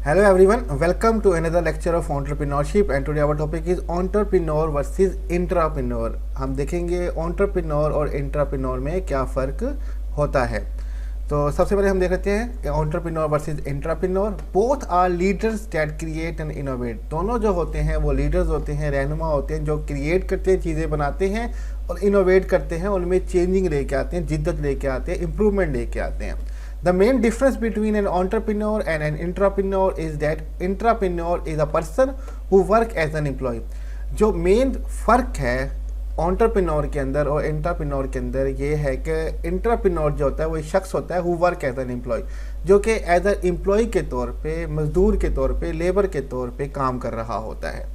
Hello everyone, welcome to another lecture of entrepreneurship and today our topic is entrepreneur versus intrapreneur। हम देखेंगे entrepreneur और intrapreneur में क्या फ़र्क होता है। तो सबसे पहले हम देख लेते हैं entrepreneur versus intrapreneur। Both are leaders that create and innovate। दोनों जो होते हैं वो leaders होते हैं, रहनुमा होते हैं जो create करते हैं, चीज़ें बनाते हैं और innovate करते हैं, उनमें changing लेके आते हैं, जिद्दत लेके आते हैं, improvement लेके आते हैं। The main difference between an entrepreneur and an intrapreneur is that intrapreneur is a person who work as an employee। जो मेन फ़र्क है entrepreneur के अंदर और intrapreneur के अंदर ये है कि intrapreneur जो होता है वो एक शख्स होता है who work as an employee, जो कि एज ए एम्प्लॉय के तौर पे, मजदूर के तौर पे, लेबर के तौर पे काम कर रहा होता है।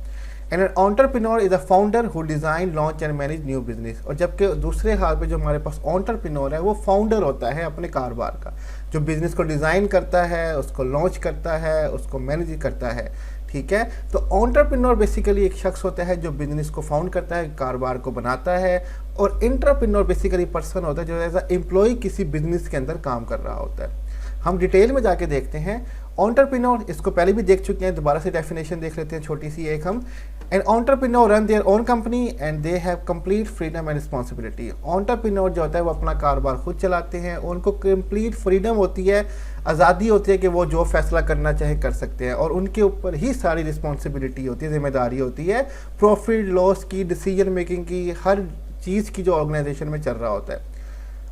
And an entrepreneur is a founder who design launch and manage new business. और जबकि दूसरे हाथ पे जो हमारे पास entrepreneur है वो फाउंडर होता है अपने कारोबार का, जो बिज़नेस को डिज़ाइन करता है, उसको लॉन्च करता है, उसको मैनेज करता है। ठीक है, तो entrepreneur बेसिकली एक शख्स होता है जो बिज़नेस को फाउंड करता है, कारोबार को बनाता है, और intrapreneur बेसिकली पर्सन होता है जो एज अ एम्प्लॉय किसी बिजनेस के अंदर काम कर रहा होता है। हम डिटेल में जाके देखते हैं। entrepreneur इसको पहले भी देख चुके हैं, दोबारा से डेफिनेशन देख लेते हैं छोटी सी एक हम। An entrepreneur run their own company and they have complete freedom and responsibility. entrepreneur जो होता है वो अपना कारोबार खुद चलाते हैं, उनको कंप्लीट फ्रीडम होती है, आज़ादी होती है कि वो जो फैसला करना चाहे कर सकते हैं, और उनके ऊपर ही सारी रिस्पॉन्सिबिलिटी होती है, जिम्मेदारी होती है प्रॉफिट लॉस की, डिसीजन मेकिंग की, हर चीज़ की जो ऑर्गेनाइजेशन में चल रहा होता है।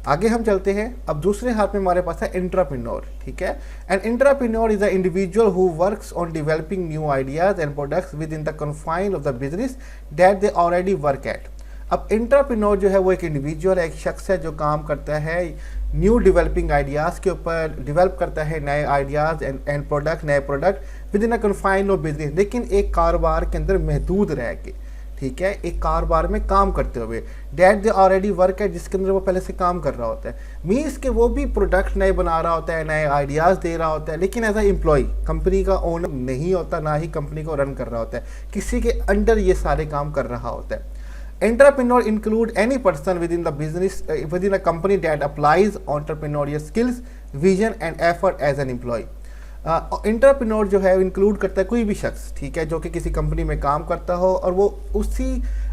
आगे हम चलते हैं। अब दूसरे हाथ में हमारे पास है इंट्राप्रेन्योर। ठीक है, and intrapreneur is a individual who works on developing new ideas and products within the confine of the business that they already work at. अब इंट्राप्रेन्योर जो है वो एक इंडिविजुअल है, एक शख्स है जो काम करता है न्यू डेवलपिंग आइडियाज़ के ऊपर, डेवलप करता है नए आइडियाज़ एंड प्रोडक्ट, नए product with in a confine of business, लेकिन एक कारोबार के अंदर महदूद रह के। ठीक है, एक कारोबार में काम करते हुए, डैट दे ऑलरेडी वर्क है, जिसके अंदर वो पहले से काम कर रहा होता है। मीन्स कि वो भी प्रोडक्ट नए बना रहा होता है, नए आइडियाज़ दे रहा होता है, लेकिन एज अ एम्प्लॉय कंपनी का ओनर नहीं होता, ना ही कंपनी को रन कर रहा होता है, किसी के अंडर ये सारे काम कर रहा होता है। Entrepreneur include any person within the business within a company that applies entrepreneurial skills, vision and effort as an employee। Entrepreneur जो है इंक्लूड करता है कोई भी शख्स, ठीक है, जो कि किसी कंपनी में काम करता हो और वो उसी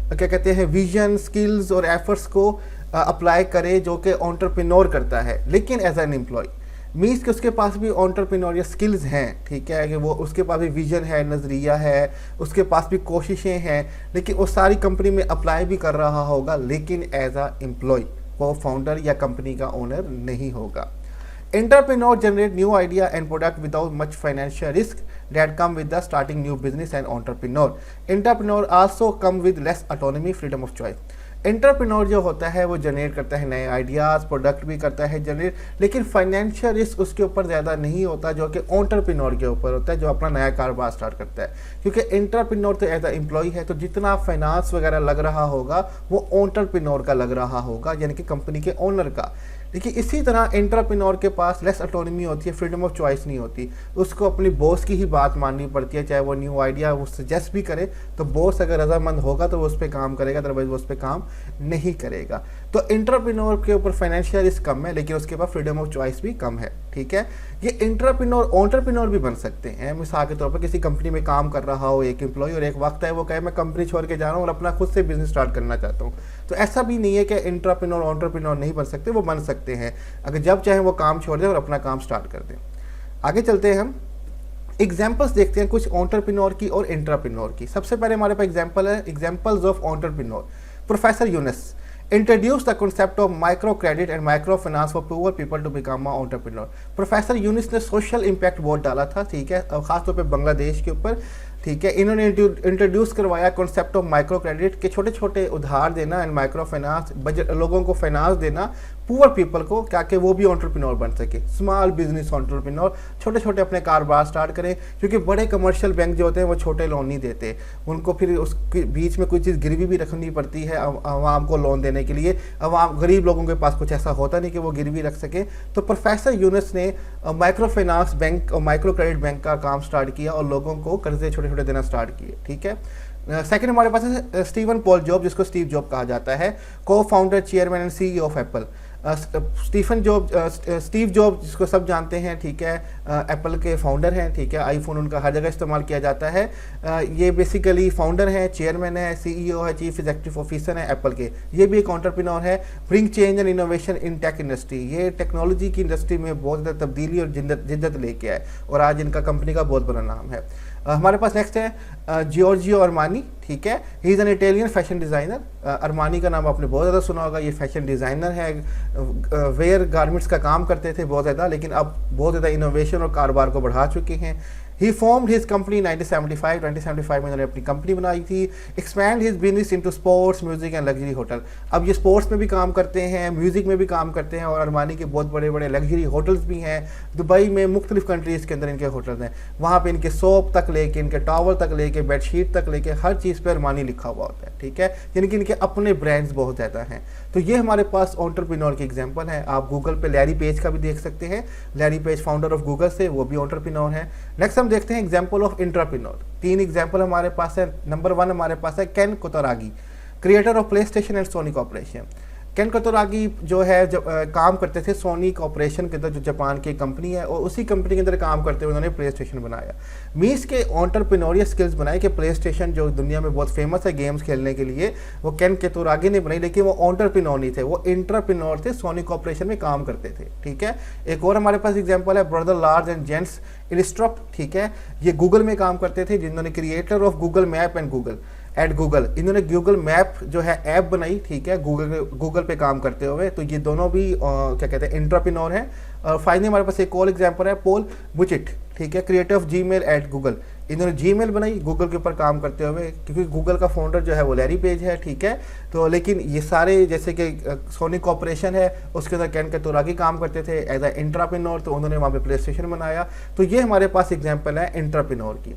क्या कहते हैं विजन, स्किल्स और एफर्ट्स को अप्लाई करे जो कि एंटरप्रेन्योर करता है, लेकिन एज एन एम्प्लॉय। मीन्स कि उसके पास भी एंटरप्रेन्योरियल स्किल्स हैं, ठीक है, कि वो उसके पास भी विजन है, नज़रिया है, उसके पास भी कोशिशें हैं, लेकिन वो सारी कंपनी में अप्लाई भी कर रहा होगा, लेकिन एज अ एम्प्लॉय, वो फाउंडर या कंपनी का ओनर नहीं होगा। Entrepreneur generate new idea and product without much financial risk that come with the starting new business and entrepreneur. Entrepreneur also come with less autonomy, freedom of choice. Entrepreneur जो होता है वो generate करता है नए ideas, product भी करता है जनरेट, लेकिन फाइनेंशियल रिस्क उसके ऊपर ज़्यादा नहीं होता जो कि एंटरप्रेन्योर के ऊपर होता है जो अपना नया कारोबार स्टार्ट करता है। क्योंकि एंटरप्रेन्योर तो एज अ एम्प्लॉय है, तो जितना फाइनेंस वगैरह लग रहा होगा वो एंटरप्रेन्योर का लग रहा होगा, यानी कि कंपनी के ओनर का। देखिए इसी तरह एंटरप्रेन्योर के पास लेस ऑटोनॉमी होती है, फ्रीडम ऑफ चॉइस नहीं होती, उसको अपनी बॉस की ही बात माननी पड़ती है, चाहे वो न्यू आइडिया वो सजेस्ट भी करे तो बॉस अगर रजामंद होगा तो वो उस पर काम करेगा, अदरवाइज वो उस पर काम नहीं करेगा। तो एंटरप्रेन्योर के ऊपर फाइनेंशियल रिस्क कम है, लेकिन उसके पास फ्रीडम ऑफ चॉइस भी कम है। ठीक है, ये एंटरप्रेन्योर भी बन सकते हैं। मिसाल के तौर पर किसी कंपनी में काम कर रहा हो एक एम्प्लॉय, और एक वक्त है वो कहे मैं कंपनी छोड़ के जा रहा हूँ और अपना खुद से बिजनेस स्टार्ट करना चाहता हूँ, तो ऐसा भी नहीं है कि एंटरप्रेन्योर नहीं बन सकते, वो बन सकते हैं अगर जब चाहे वो काम छोड़ दें और अपना काम स्टार्ट कर दें। आगे चलते हैं, हम एग्जाम्पल्स देखते हैं कुछ एंटरप्रेन्योर की और इंट्राप्रेन्योर की। सबसे पहले हमारे पास एग्जाम्पल है examples of entrepreneur. Professor Yunus introduce the concept of micro credit and micro finance for poor people to become an entrepreneur। Professor Yunus ने सोशल इम्पैक्ट बहुत डाला था, ठीक है, खासतौर पे बांग्लादेश के ऊपर। ठीक है, इन्होंने इंट्रोड्यूस करवाया कॉन्सेप्ट ऑफ माइक्रो क्रेडिट के, छोटे छोटे उधार देना, एंड माइक्रो फाइनेंस, बजट लोगों को फाइनेंस देना, पुअर पीपल को, क्या कि वो भी एंटरप्रेन्योर बन सके, स्मॉल बिजनेस एंटरप्रेन्योर, छोटे छोटे अपने कारोबार स्टार्ट करें। क्योंकि बड़े कमर्शियल बैंक जो होते हैं वो छोटे लोन नहीं देते, उनको फिर उसके बीच में कोई चीज़ गिरवी भी रखनी पड़ती है आवाम को लोन देने के लिए। आवाम गरीब लोगों के पास कुछ ऐसा होता नहीं कि वो गिरवी रख सके, तो प्रोफेसर यूनुस ने माइक्रो फाइनेंस बैंक और माइक्रो क्रेडिट बैंक का काम स्टार्ट किया और लोगों को कर्जे छोटे छोटे देना स्टार्ट किए। ठीक है, सेकंड हमारे पास है स्टीवन पॉल जॉब, जिसको स्टीव जॉब कहा जाता है, को founder, chairman and CEO of Apple. Steve job जिसको सब जानते हैं, ठीक है, एप्पल के फाउंडर हैं, ठीक है, आईफोन उनका हर जगह इस्तेमाल किया जाता है। ये बेसिकली फाउंडर हैं, चेयरमैन है, सीईओ है, चीफ एग्जीक्यूटिव ऑफिसर है एप्पल के। ये भी एक एंटरप्रेन्योर है। Bring change and innovation in tech industry, ये टेक्नोलॉजी की इंडस्ट्री में बहुत ज़्यादा तब्दीली और जिद्दत लेके आए और आज इनका कंपनी का बहुत बड़ा नाम है। हमारे पास नेक्स्ट है जियोर्जियो अरमानी, ठीक है, he is an Italian fashion designer. Armani का नाम आपने बहुत ज़्यादा सुना होगा। ये फैशन डिज़ाइनर है, वेयर गारमेंट्स का काम करते थे बहुत ज़्यादा, लेकिन अब बहुत ज़्यादा इनोवेशन और कारोबार को बढ़ा चुके हैं। ही फॉर्म्ड हिज कंपनी 1975 में उन्होंने अपनी कंपनी बनाई थी। Expand his business into sports, music and luxury hotel. अब ये स्पोर्ट्स में भी काम करते हैं, म्यूजिक में भी काम करते हैं और अरमानी के बहुत बड़े बड़े लग्जरी होटल्स भी हैं। दुबई में मुख्तलिफ कंट्रीज़ के अंदर इनके होटल्स हैं। वहाँ पे इनके सोप तक लेके, इनके टॉवल तक लेके, बेडशीट तक लेके हर चीज़ पर अरमानी लिखा हुआ होता है, ठीक है, यानी कि इनके अपने ब्रांड्स बहुत ज़्यादा हैं। तो ये हमारे पास एंटरप्रेन्योर की एग्जांपल है। आप गूगल पे लैरी पेज का भी देख सकते हैं। Larry page founder of Google से, वो भी एंटरप्रेन्योर है। नेक्स्ट हम देखते हैं एग्जांपल ऑफ इंट्राप्रेन्योर। 3 एग्जांपल हमारे पास है। नंबर 1 हमारे पास है Ken Kutaragi, creator of PlayStation and Sony corporation. Ken Kutaragi जो है काम करते थे सोनी कॉर्पोरेशन के अंदर, जो जापान की कंपनी है, और उसी कंपनी के अंदर काम करते हुए उन्होंने प्ले स्टेशन बनाया। मीन्स के एंटरप्रेन्योरियल स्किल्स बनाए कि प्ले स्टेशन जो दुनिया में बहुत फेमस है गेम्स खेलने के लिए, वो केन कोतरागी ने बनाई, लेकिन वो एंटरप्रेन्योर नहीं थे, वो इंट्राप्रेन्योर थे, सोनी कॉर्पोरेशन में काम करते थे, ठीक है। एक और हमारे पास एग्जाम्पल है ब्रदर लार्ज एंड जेंट्स इलिस्ट्रॉप, ठीक है, ये गूगल में काम करते थे, जिन्होंने creator of Google map and Google इन्होंने गूगल मैप जो है ऐप बनाई, ठीक है, गूगल पे काम करते हुए। तो ये दोनों भी क्या कहते हैं एंटरप्रेन्योर हैं। और फाइनली हमारे पास एक और एग्जांपल है पॉल बुचिट, ठीक है, creator of Gmail at Google. इन्होंने जीमेल बनाई गूगल के ऊपर काम करते हुए, क्योंकि गूगल का फाउंडर जो है वो लैरी पेज है, ठीक है। तो लेकिन ये सारे जैसे कि सोनी कॉर्पोरेशन है उसके अंदर केन कोतरागी काम करते थे एज ए एंटरप्रेन्योर, तो उन्होंने वहाँ पे प्ले स्टेशन बनाया। तो ये हमारे पास एग्जाम्पल है एंटरप्रेन्योर की।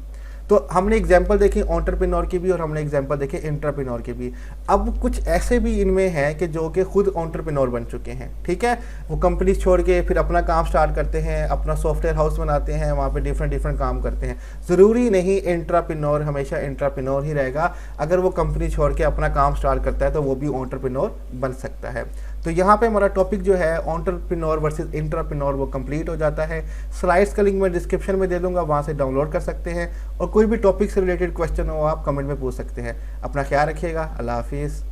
तो हमने एग्जाम्पल देखी एंटरप्रेन्योर की भी और हमने एग्जाम्पल देखे इंट्राप्रेन्योर की भी। अब कुछ ऐसे भी इनमें हैं कि जो कि खुद एंटरप्रेन्योर बन चुके हैं, ठीक है, वो कंपनी छोड़ के फिर अपना काम स्टार्ट करते हैं, अपना सॉफ्टवेयर हाउस बनाते हैं, वहाँ पे डिफरेंट काम करते हैं। ज़रूरी नहीं एंटरप्रेन्योर हमेशा एंटरप्रेन्योर ही रहेगा। अगर वो कंपनी छोड़ के अपना काम स्टार्ट करता है तो वो भी एंटरप्रेन्योर बन सकता है। तो यहाँ पे हमारा टॉपिक जो है एंटरप्रेन्योर वर्सेस इंट्राप्रेन्योर वो कंप्लीट हो जाता है। स्लाइड्स का लिंक मैं डिस्क्रिप्शन में दे दूंगा, वहाँ से डाउनलोड कर सकते हैं। और कोई भी टॉपिक से रिलेटेड क्वेश्चन हो आप कमेंट में पूछ सकते हैं। अपना ख्याल रखिएगा। अल्लाह हाफिज़।